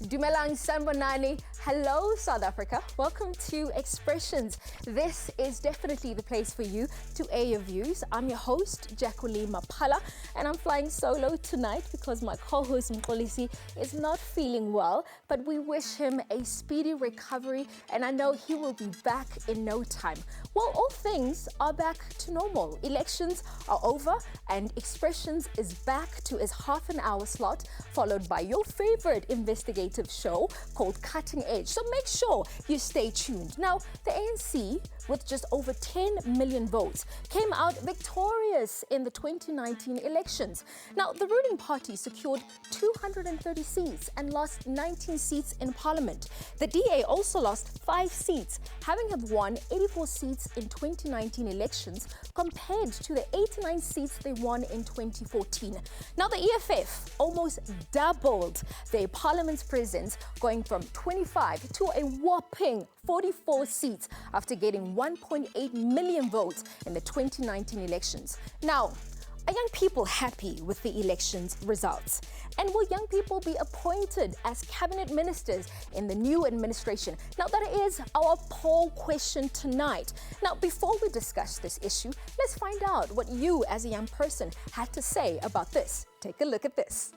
Dumelang Sanbonani. Hello, South Africa. Welcome to Expressions. This is definitely the place for you to air your views. I'm your host, Jacqueline Mapala, and I'm flying solo tonight because my co-host Mkolisi is not feeling well, but we wish him a speedy recovery, and I know he will be back in no time. Well, all things are back to normal. Elections are over, and Expressions is back to its half-an-hour slot, followed by your favorite investigative show called Cutting Edge. So make sure you stay tuned. Now, the ANC, with just over 10 million votes, came out victorious in the 2019 elections. Now, the ruling party secured 230 seats and lost 19 seats in parliament. The DA also lost 5 seats, having have won 84 seats in 2019 elections compared to the 89 seats they won in 2014. Now, the EFF almost doubled their parliament's presence, going from 25 to a whopping 44 seats after getting 1.8 million votes in the 2019 elections. Now, are young people happy with the elections results? And will young people be appointed as cabinet ministers in the new administration? Now, that is our poll question tonight. Now, before we discuss this issue, let's find out what you as a young person had to say about this. Take a look at this.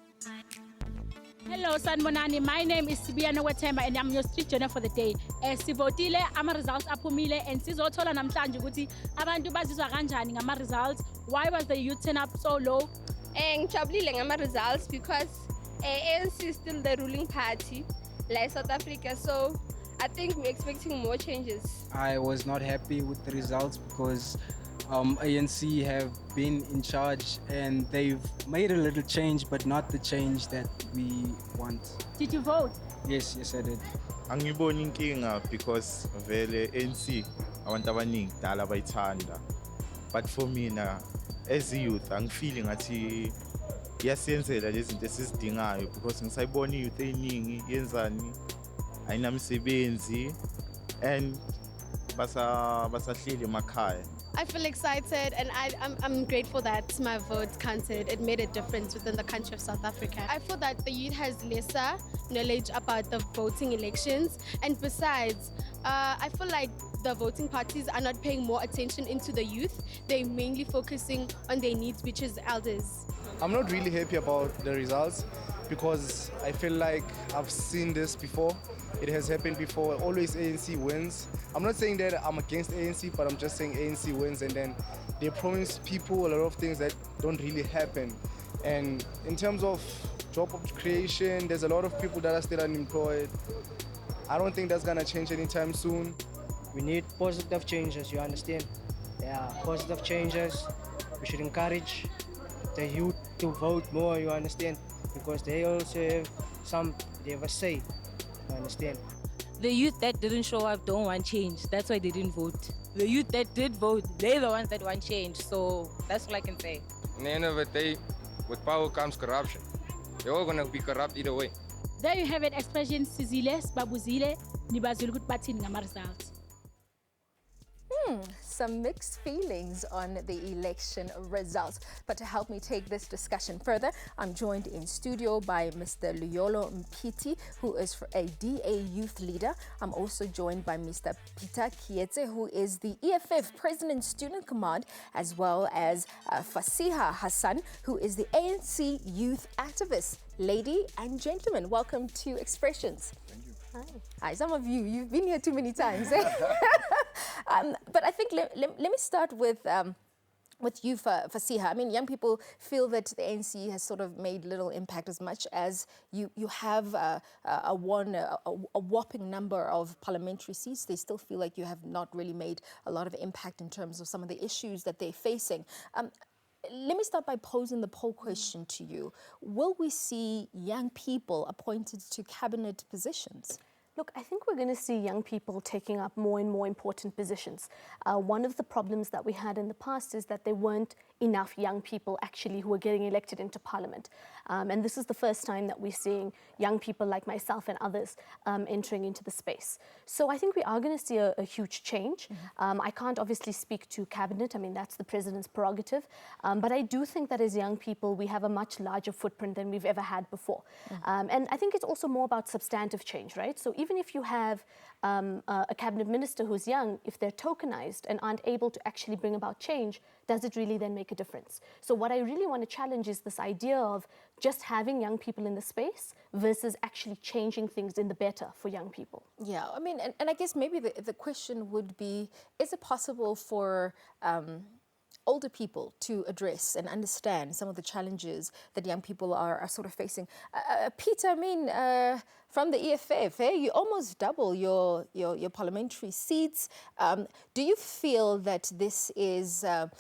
Hello, Sanbonani. My name is Sibiana Watemba and I'm your street journal for the day. Sivotile, ama results aphumile and sizothola namhlanje ukuthi abantu bazizwa kanjani ngama results. Why was the youth turn up so low? Ngijabulile ngama results because ANC is still the ruling party like South Africa, so I think we're expecting more changes. I was not happy with the results because ANC have been in charge and they've made a little change, but not the change that we want. Did you vote? Yes, I did. Angiboni inkinga because vele ANC abantu abaningi dala bayithanda. But for me na as a youth angifili ngathi iyasenzela lezi zinto esizidingayo because ngisayibona youth eningi yenzani ayinamsebenzi and basahleli emakhaya. I feel excited and I'm grateful that my vote counted. It made a difference within the country of South Africa. I feel that the youth has lesser knowledge about the voting elections, and besides, I feel like the voting parties are not paying more attention into the youth. They're mainly focusing on their needs, which is elders. I'm not really happy about the results because I feel like I've seen this before. It has happened before. Always ANC wins. I'm not saying that I'm against ANC, but I'm just saying ANC wins, and then they promise people a lot of things that don't really happen. And in terms of job creation, there's a lot of people that are still unemployed. I don't think that's gonna change anytime soon. We need positive changes, you understand? Yeah, positive changes. We should encourage the youth to vote more, you understand? Because they also have they have a say, you understand? The youth that didn't show up don't want change. That's why they didn't vote. The youth that did vote, they're the ones that want change. So that's all I can say. At the end of the day, with power comes corruption. They're all going to be corrupt either way. There you have it, Expression Sizile, Babuzile, Nibazulu Batin ngama results. Some mixed feelings on the election results. But to help me take this discussion further, I'm joined in studio by Mr. Luyolo Mpiti, who is a DA youth leader. I'm also joined by Mr. Peter Kietse, who is the EFF President Student Command, as well as Fasiha Hassan, who is the ANC youth activist. Lady and gentlemen, welcome to Expressions. Thank you. Hi, some of you've been here too many times. But I think let me start with you, Fasiha. I mean, young people feel that the ANC has sort of made little impact as much as you have a whopping number of parliamentary seats. They still feel like you have not really made a lot of impact in terms of some of the issues that they're facing. Let me start by posing the poll question to you. Will we see young people appointed to cabinet positions? Look, I think we're going to see young people taking up more and more important positions. One of the problems that we had in the past is that there weren't enough young people actually who were getting elected into parliament. And this is the first time that we're seeing young people like myself and others entering into the space. So I think we are going to see a huge change. I can't obviously speak to cabinet. I mean, that's the president's prerogative. But I do think that as young people, we have a much larger footprint than we've ever had before. And I think it's also more about substantive change, right? So even if you have a cabinet minister who's young, if they're tokenized and aren't able to actually bring about change, does it really then make a difference? So what I really want to challenge is this idea of just having young people in the space versus actually changing things in the better for young people. Yeah, I mean, and I guess maybe the question would be, is it possible for older people to address and understand some of the challenges that young people are sort of facing? Peter, I mean, from the EFF, you almost double your parliamentary seats. Do you feel that this is a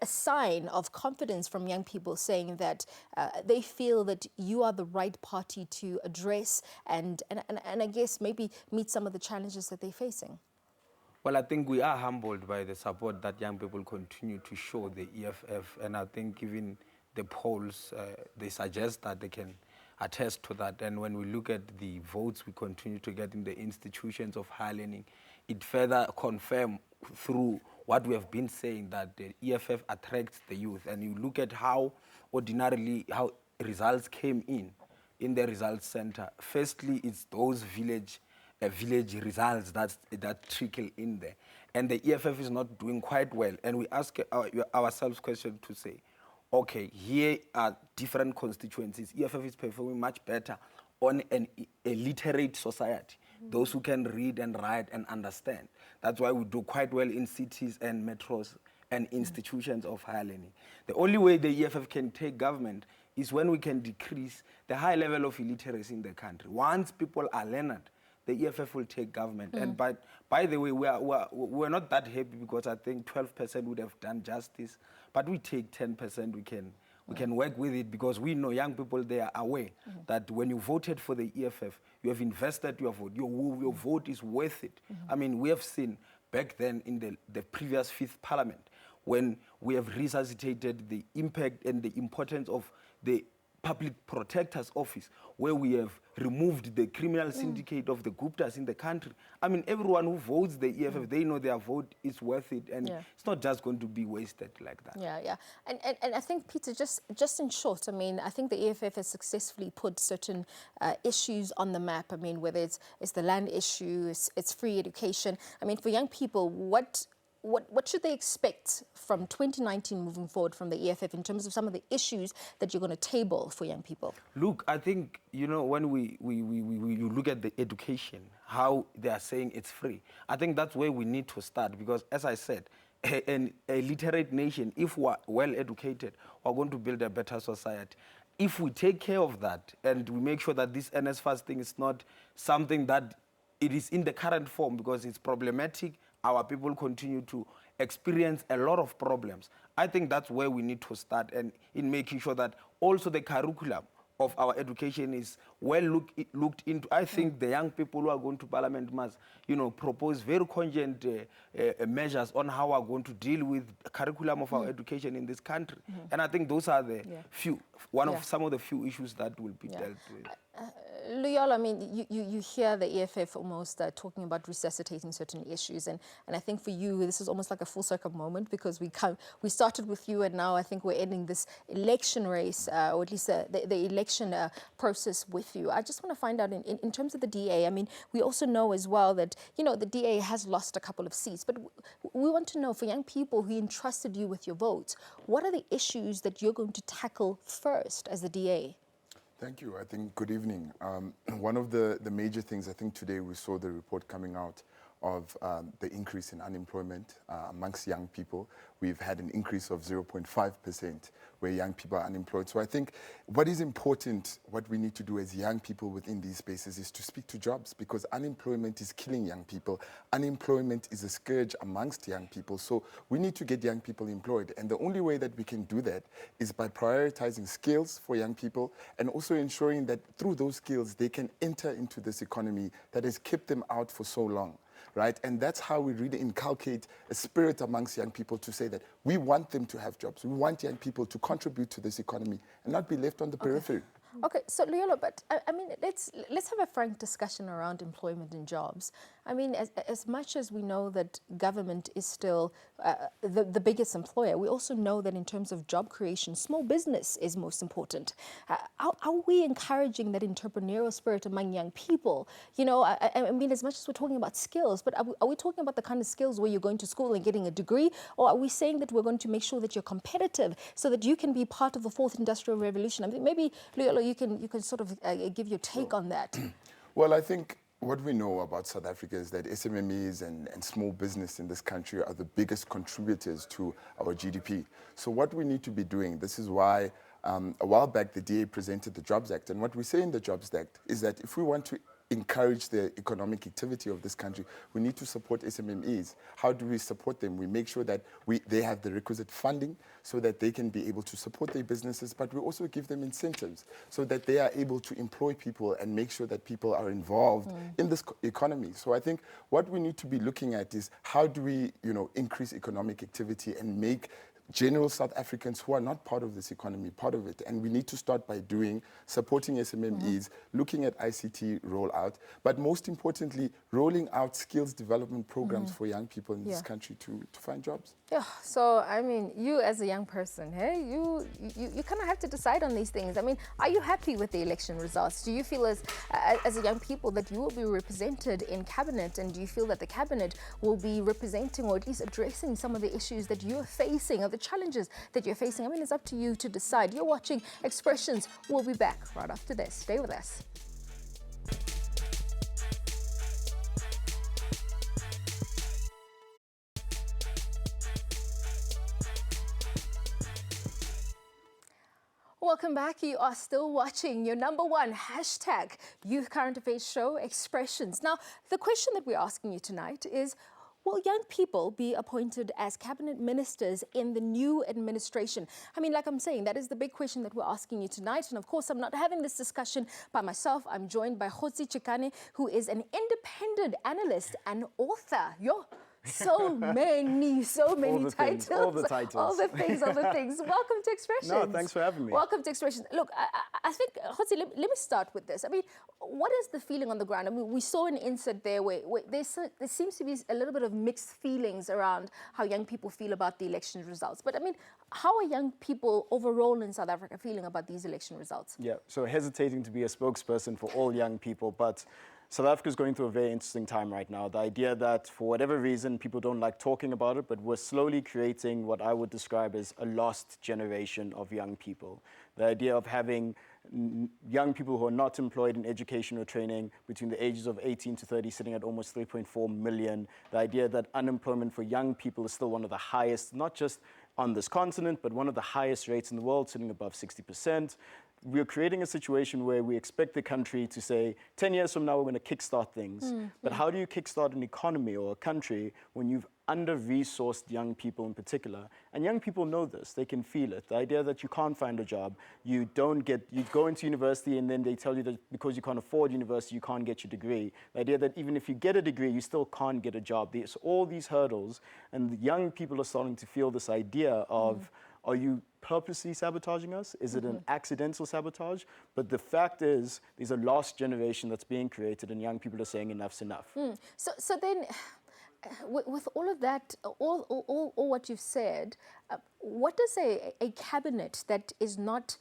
sign of confidence from young people saying that they feel that you are the right party to address and I guess maybe meet some of the challenges that they're facing? Well, I think we are humbled by the support that young people continue to show the EFF, and I think even the polls, they suggest that they can attest to that. And when we look at the votes we continue to get in the institutions of higher learning, it further confirms through what we have been saying that the EFF attracts the youth. And you look at how ordinarily, how results came in the results center. Firstly, it's those village results that trickle in there. And the EFF is not doing quite well. And we ask ourselves question to say, okay, here are different constituencies. EFF is performing much better on a literate society, those who can read and write and understand. That's why we do quite well in cities and metros and institutions of higher learning. The only way the EFF can take government is when we can decrease the high level of illiteracy in the country. Once people are learned, the EFF will take government. And by the way, we're not that happy because I think 12% would have done justice, but we take 10%, we can work with it because we know young people, they are aware that when you voted for the EFF, you have invested your vote. Your vote is worth it. I mean, we have seen back then in the previous 5th Parliament, when we have resuscitated the impact and the importance of the Public Protector's Office, where we have removed the criminal syndicate of the Guptas in the country. I mean, everyone who votes the EFF, they know their vote is worth it, and it's not just going to be wasted like that. Yeah. And I think, Peter, just in short, I mean, I think the EFF has successfully put certain issues on the map. I mean, whether it's the land issue, it's free education. I mean, for young people, what should they expect from 2019 moving forward from the EFF in terms of some of the issues that you're going to table for young people? Look, I think, you know, when we look at the education, how they are saying it's free, I think that's where we need to start because, as I said, a literate nation, if we're well educated, we're going to build a better society. If we take care of that and we make sure that this NSFAS thing is not something that it is in the current form because it's problematic, our people continue to experience a lot of problems. I think that's where we need to start, and in making sure that also the curriculum of our education is well looked into. I think the young people who are going to Parliament must, you know, propose very cogent measures on how we're going to deal with the curriculum of our education in this country. And I think those are the some of the few issues that will be dealt with. Luyolo, I mean, you hear the EFF almost talking about resuscitating certain issues, and I think for you this is almost like a full circle moment because we started with you and now I think we're ending this election race or at least the election process with you. I just want to find out in terms of the DA. I mean, we also know as well that, you know, the DA has lost a couple of seats, but we want to know, for young people who entrusted you with your votes, what are the issues that you're going to tackle first as the DA? Thank you. I think good evening. One of the major things, I think today we saw the report coming out of the increase in unemployment amongst young people. We've had an increase of 0.5% where young people are unemployed. So I think what is important, what we need to do as young people within these spaces is to speak to jobs, because unemployment is killing young people. Unemployment is a scourge amongst young people. So we need to get young people employed. And the only way that we can do that is by prioritizing skills for young people and also ensuring that through those skills they can enter into this economy that has kept them out for so long. Right? And that's how we really inculcate a spirit amongst young people to say that we want them to have jobs. We want young people to contribute to this economy and not be left on the periphery. Okay, so Leola, but I mean, let's have a frank discussion around employment and jobs. I mean, as much as we know that government is still the biggest employer, we also know that in terms of job creation, small business is most important. Are we encouraging that entrepreneurial spirit among young people? You know, I mean, as much as we're talking about skills, but are we talking about the kind of skills where you're going to school and getting a degree? Or are we saying that we're going to make sure that you're competitive so that you can be part of the fourth industrial revolution? I mean, maybe, Leola, you can sort of give your take on that. Well, I think what we know about South Africa is that SMMEs and small business in this country are the biggest contributors to our GDP. So what we need to be doing, this is why a while back the DA presented the Jobs Act. And what we say in the Jobs Act is that if we want to encourage the economic activity of this country, we need to support SMMEs. How do we support them? We make sure that they have the requisite funding so that they can be able to support their businesses, but we also give them incentives so that they are able to employ people and make sure that people are involved in this economy. So I think what we need to be looking at is how do we, increase economic activity and make general South Africans who are not part of this economy part of it. And we need to start by supporting SMMEs, looking at ICT rollout, but most importantly, rolling out skills development programs for young people in this country to find jobs. Yeah, so I mean, you as a young person, hey, you kind of have to decide on these things. I mean, are you happy with the election results? Do you feel as a young people that you will be represented in cabinet, and do you feel that the cabinet will be representing or at least addressing some of the issues that you're facing or the challenges that you're facing? I mean, it's up to you to decide. You're watching Expressions. We'll be back right after this. Stay with us. Welcome back. You are still watching your #1 hashtag Youth Current Affairs show, Expressions. Now, the question that we're asking you tonight is, will young people be appointed as cabinet ministers in the new administration? I mean, like I'm saying, that is the big question that we're asking you tonight. And of course, I'm not having this discussion by myself. I'm joined by Khotsi Chikane, who is an independent analyst and author. So many titles. All the titles. All the things. Welcome to Expressions. No, thanks for having me. Welcome to Expressions. Look, I think, Khotsi, let me start with this. I mean, what is the feeling on the ground? I mean, we saw an insert there where there seems to be a little bit of mixed feelings around how young people feel about the election results. But I mean, how are young people overall in South Africa feeling about these election results? Yeah, so hesitating to be a spokesperson for all young people, but South Africa is going through a very interesting time right now. The idea that for whatever reason, people don't like talking about it, but we're slowly creating what I would describe as a lost generation of young people. The idea of having young people who are not employed in education or training between the ages of 18 to 30 sitting at almost 3.4 million. The idea that unemployment for young people is still one of the highest, not just on this continent, but one of the highest rates in the world, sitting above 60%. We're creating a situation where we expect the country to say, 10 years from now, we're going to kickstart things. But how do you kickstart an economy or a country when you've under-resourced young people in particular? And young people know this. They can feel it. The idea that you can't find a job, you go into university and then they tell you that because you can't afford university, you can't get your degree. The idea that even if you get a degree, you still can't get a job. There's all these hurdles, and the young people are starting to feel this idea of, are you purposely sabotaging us? Is it an accidental sabotage? But the fact is, there's a lost generation that's being created, and young people are saying enough's enough. So then, with all of that, all what you've said, what does a cabinet that is not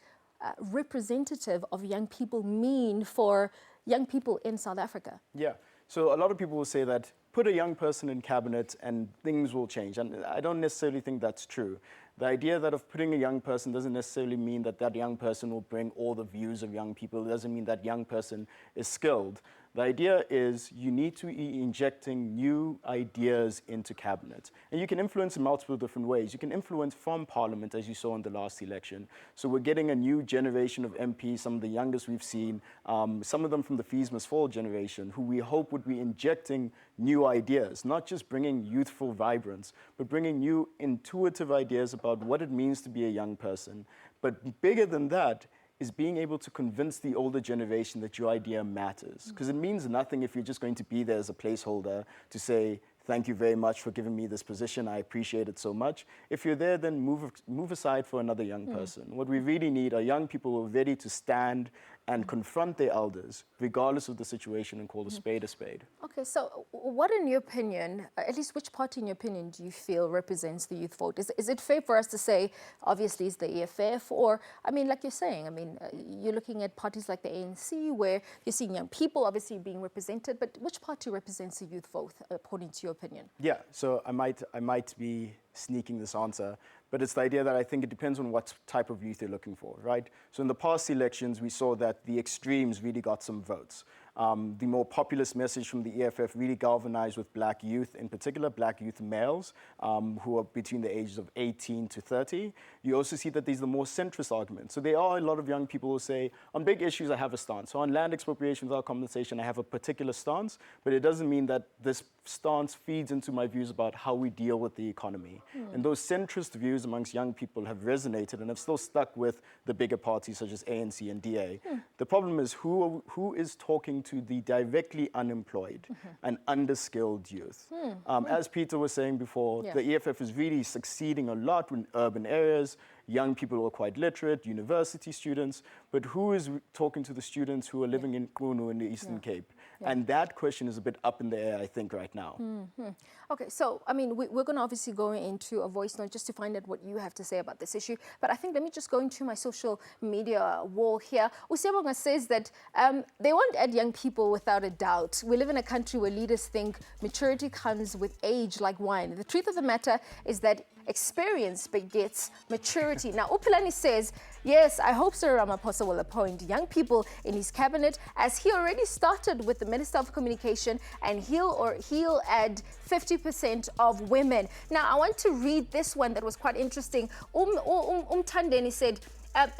representative of young people mean for young people in South Africa? Yeah. So a lot of people will say that put a young person in cabinet and things will change. And I don't necessarily think that's true. The idea that of putting a young person doesn't necessarily mean that that young person will bring all the views of young people. It doesn't mean that young person is skilled. The idea is you need to be injecting new ideas into cabinet. And you can influence in multiple different ways. You can influence from Parliament, as you saw in the last election. So we're getting a new generation of MPs, some of the youngest we've seen, some of them from the Fees Must Fall generation, who we hope would be injecting new ideas, not just bringing youthful vibrance, but bringing new intuitive ideas about what it means to be a young person. But bigger than that, is being able to convince the older generation that your idea matters. Because it means nothing if you're just going to be there as a placeholder to say, thank you very much for giving me this position, I appreciate it so much. If you're there, then move aside for another young person. What we really need are young people who are ready to stand and confront their elders, regardless of the situation, and call a spade a spade. Okay, so what in your opinion, at least which party in your opinion do you feel represents the youth vote? Is it fair for us to say, obviously it's the EFF, or, I mean, like you're saying, I mean, you're looking at parties like the ANC where you're seeing young people obviously being represented, but which party represents the youth vote, according to your opinion? Yeah, so I might be sneaking this answer, but it's the idea that I think it depends on what type of youth you're looking for, right? So in the past elections, we saw that the extremes really got some votes. The more populist message from the EFF really galvanized with black youth, in particular black youth males, who are between the ages of 18 to 30. You also see that these are the more centrist arguments. So there are a lot of young people who say, on big issues, I have a stance. So on land expropriation without compensation, I have a particular stance, but it doesn't mean that this stance feeds into my views about how we deal with the economy. And those centrist views amongst young people have resonated and have still stuck with the bigger parties such as ANC and DA. The problem is who is talking to the directly unemployed and underskilled youth. As Peter was saying before, the EFF is really succeeding a lot in urban areas, young people who are quite literate, university students, but who is talking to the students who are living in Kunu in the Eastern Cape? And that question is a bit up in the air, I think, right now. Okay, so, I mean, we're going to obviously go into a voice note just to find out what you have to say about this issue. But I think let me just go into my social media wall here. Usebonga says that they won't add young people without a doubt. We live in a country where leaders think maturity comes with age like wine. The truth of the matter is that experience begets maturity. Now, Upilani says, yes, I hope Sir Ramaphosa will appoint young people in his cabinet, as he already started with the Minister of Communication, and he'll add 50% of women. Now, I want to read this one that was quite interesting. Tandeni said,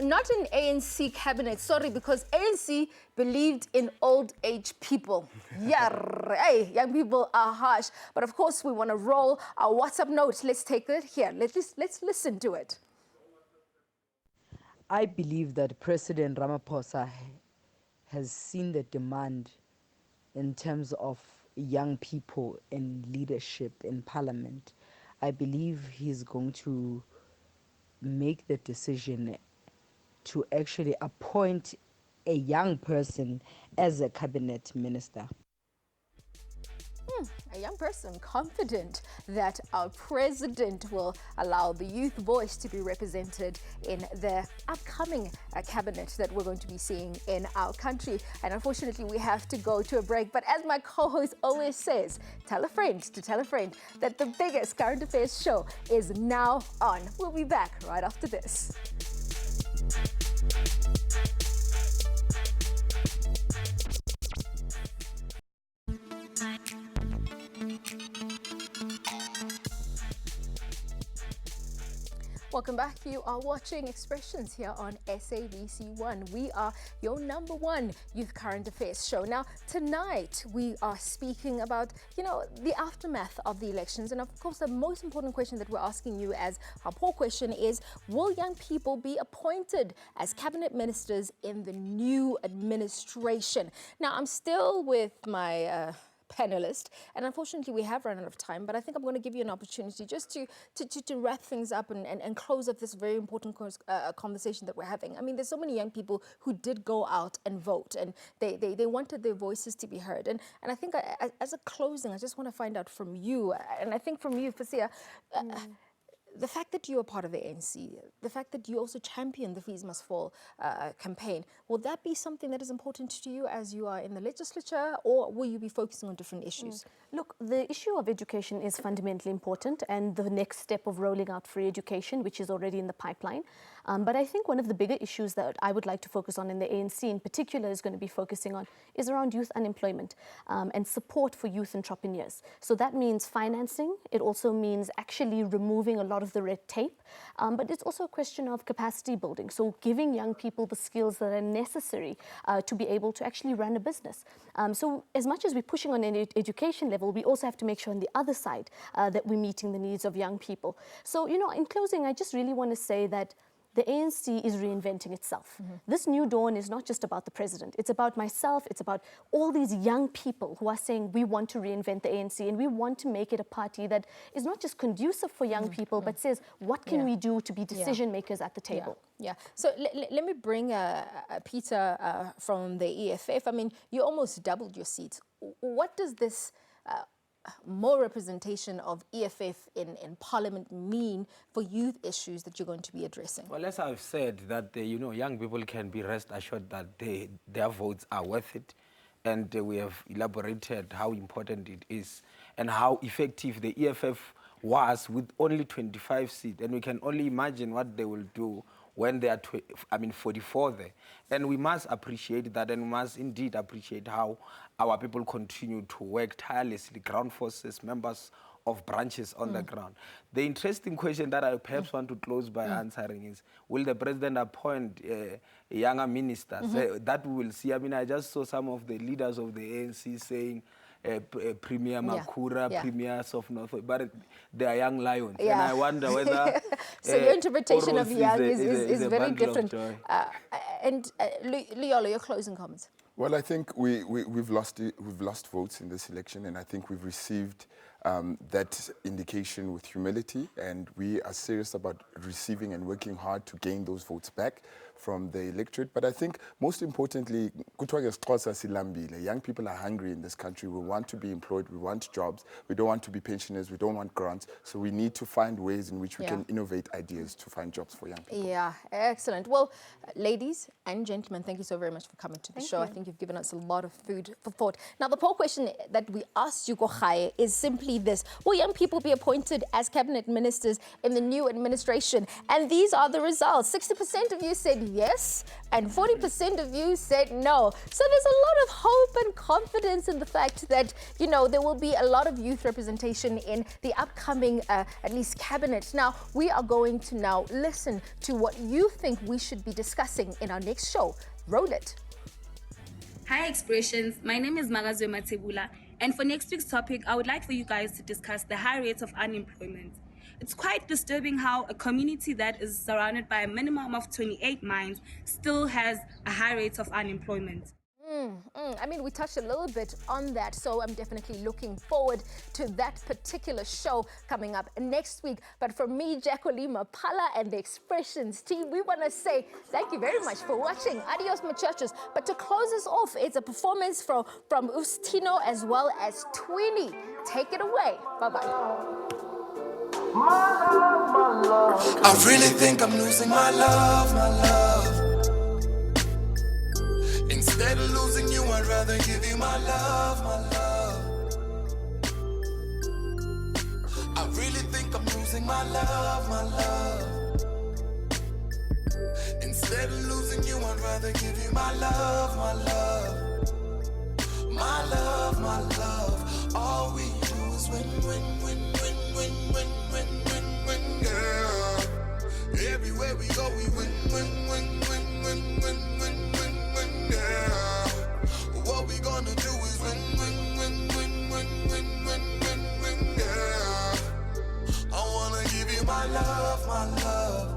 not an ANC cabinet, sorry, because ANC believed in old age people. Hey, young people are harsh. But of course, we want to roll our WhatsApp note. Let's take it here. Let's listen to it. I believe that President Ramaphosa has seen the demand in terms of young people in leadership in Parliament. I believe he's going to make the decision to actually appoint a young person as a cabinet minister. A young person confident that our president will allow the youth voice to be represented in the upcoming cabinet that we're going to be seeing in our country. And unfortunately, we have to go to a break. But as my co-host always says, tell a friend to tell a friend that the biggest current affairs show is now on. We'll be back right after this. Welcome back. You are watching Expressions here on SABC1. We are your #1 youth current affairs show. Now, tonight we are speaking about, the aftermath of the elections. And of course, the most important question that we're asking you as our poll question is, will young people be appointed as cabinet ministers in the new administration? Now, I'm still with my panelist, and unfortunately we have run out of time, but I think I'm going to give you an opportunity just to wrap things up and close up this very important conversation that we're having. I mean, there's so many young people who did go out and vote, and they wanted their voices to be heard, and I think as a closing, I just want to find out from you, and I think from you, Fasia, the fact that you are part of the ANC, the fact that you also champion the Fees Must Fall campaign, will that be something that is important to you as you are in the legislature, or will you be focusing on different issues? Look, the issue of education is fundamentally important, and the next step of rolling out free education, which is already in the pipeline. But I think one of the bigger issues that I would like to focus on in the ANC in particular is going to be focusing on is around youth unemployment and support for youth entrepreneurs. So that means financing. It also means actually removing a lot of the red tape. But it's also a question of capacity building. So giving young people the skills that are necessary to be able to actually run a business. So as much as we're pushing on an education level, we also have to make sure on the other side that we're meeting the needs of young people. So, you know, in closing, I just really want to say that the ANC is reinventing itself. This new dawn is not just about the president. It's about myself. It's about all these young people who are saying we want to reinvent the ANC and we want to make it a party that is not just conducive for young people, but says what can we do to be decision makers at the table. Yeah. So let me bring Peter from the EFF. I mean, you almost doubled your seats. What does this more representation of EFF in Parliament mean for youth issues that you're going to be addressing? Well, as I've said, that you know, young people can be rest assured that their votes are worth it, and we have elaborated how important it is and how effective the EFF was with only 25 seats, and we can only imagine what they will do when they are 44 there. And we must appreciate that, and we must indeed appreciate how our people continue to work tirelessly, ground forces, members of branches on the ground. The interesting question that I perhaps want to close by answering is, will the president appoint younger ministers? That we will see. I mean, I just saw some of the leaders of the ANC saying, Premier Makura, Premiers of North, but they are young lions. And I wonder whether... So your interpretation of young is very different. And Leolo, your closing comments. Well, I think we've lost votes in this election, and I think we've received that indication with humility, and we are serious about receiving and working hard to gain those votes back from the electorate. But I think most importantly, young people are hungry in this country. We want to be employed, we want jobs, we don't want to be pensioners, we don't want grants. So we need to find ways in which we can innovate ideas to find jobs for young people. Yeah, excellent. Well, ladies and gentlemen, thank you so very much for coming to the show. I think you've given us a lot of food for thought. Now, the poll question that we asked you, Kochaye, is simply this. Will young people be appointed as cabinet ministers in the new administration? And these are the results. 60% of you said yes, and 40% of you said no. So there's a lot of hope and confidence in the fact that, you know, there will be a lot of youth representation in the upcoming, at least, cabinet. Now, we are going to now listen to what you think we should be discussing in our next show. Roll it. Hi Expressions, my name is Magazwe Matebula, and for next week's topic, I would like for you guys to discuss the high rates of unemployment. It's quite disturbing how a community that is surrounded by a minimum of 28 mines still has a high rate of unemployment. I mean, we touched a little bit on that, so I'm definitely looking forward to that particular show coming up next week. But from me, Jacqueline Pala, and the Expressions team, we want to say thank you very much for watching. Adios, muchachos. But to close us off, it's a performance from Ustino as well as Tweenie. Take it away. Bye-bye. I really think I'm losing my love, my love. Instead of losing you, I'd rather give you my love, my love. I really think I'm losing my love, my love. Instead of losing you, I'd rather give you my love, my love. My love, my love. All we do is win, win, win, win, win, win, win, win, win, girl. Everywhere we go, we win, win, win, win, win, win, win, win, win, girl. What we gonna do is win, win, win, win, win, win, win, win, win, girl. I wanna give you my love, my love.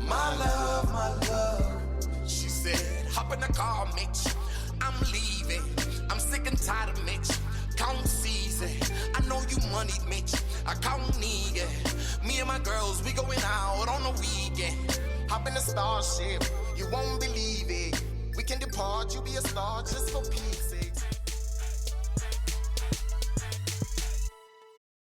My love, my love. She said, hop in the car, Mitch. I'm leaving. I'm sick and tired of Mitch. Count season. I know you money, Mitch. I count need it. Me and my girls, we going out on the weekend. Hop in the Starship. You won't believe it. We can depart. You be a star just